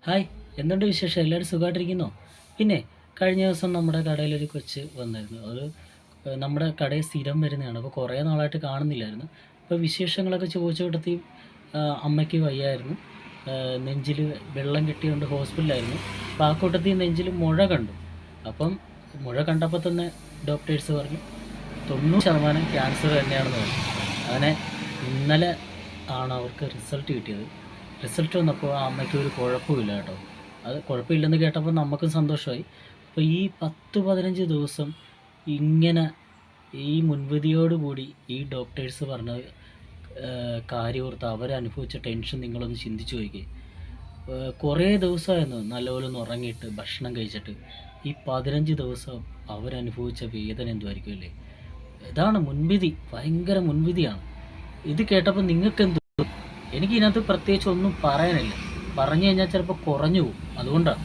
Hi, എന്തുണ്ട് വിശേഷം? എല്ലാവരും സുഖമായിട്ടിരിക്കുന്നോ? പിന്നെ കഴിഞ്ഞ ദിവസം നമ്മുടെ കടയിലൊരു കൊച്ച് വന്നായിരുന്നു. അത് നമ്മുടെ കടയിൽ സ്ഥിരം വരുന്നതാണ്. അപ്പോൾ കുറേ നാളായിട്ട് കാണുന്നില്ലായിരുന്നു. അപ്പോൾ വിശേഷങ്ങളൊക്കെ ചോദിച്ച കൂട്ടത്തിൽ അമ്മയ്ക്ക് വയ്യായിരുന്നു. നെഞ്ചിൽ വെള്ളം കെട്ടിയോണ്ട് ഹോസ്പിറ്റലിലായിരുന്നു. അപ്പോൾ ആ കൂട്ടത്തിൽ നെഞ്ചിൽ മുഴ കണ്ടു. അപ്പം മുഴ കണ്ടപ്പോൾ തന്നെ ഡോക്ടേഴ്സ് പറഞ്ഞു 90% ക്യാൻസർ തന്നെയാണെന്ന് പറഞ്ഞു. അങ്ങനെ ഇന്നലെ ആണ് അവർക്ക് റിസൾട്ട് കിട്ടിയത്. റിസൾട്ട് വന്നപ്പോൾ ആ അമ്മയ്ക്ക് ഒരു കുഴപ്പമില്ല കേട്ടോ. അത് കുഴപ്പമില്ലെന്ന് കേട്ടപ്പോൾ നമുക്കും സന്തോഷമായി. അപ്പോൾ ഈ 10-15 ദിവസം ഇങ്ങനെ ഈ മുൻവിധിയോടുകൂടി ഈ ഡോക്ടേഴ്സ് പറഞ്ഞ കാര്യോർത്ത് അവരനുഭവിച്ച ടെൻഷൻ നിങ്ങളൊന്ന് ചിന്തിച്ച് നോക്കിക്കേ. കുറേ ദിവസമായിരുന്നു നല്ലപോലെ ഒന്ന് ഉറങ്ങിയിട്ട് ഭക്ഷണം കഴിച്ചിട്ട്. ഈ 15 ദിവസം അവരനുഭവിച്ച വേദന എന്തുമായിരിക്കും അല്ലേ? ഇതാണ് മുൻവിധി, ഭയങ്കര മുൻവിധിയാണ്. ഇത് കേട്ടപ്പോൾ നിങ്ങൾക്കെന്ത്? എനിക്കിതിനകത്ത് പ്രത്യേകിച്ച് ഒന്നും പറയാനില്ല. പറഞ്ഞു കഴിഞ്ഞാൽ ചിലപ്പോൾ കുറഞ്ഞു പോകും. അതുകൊണ്ടാണ്.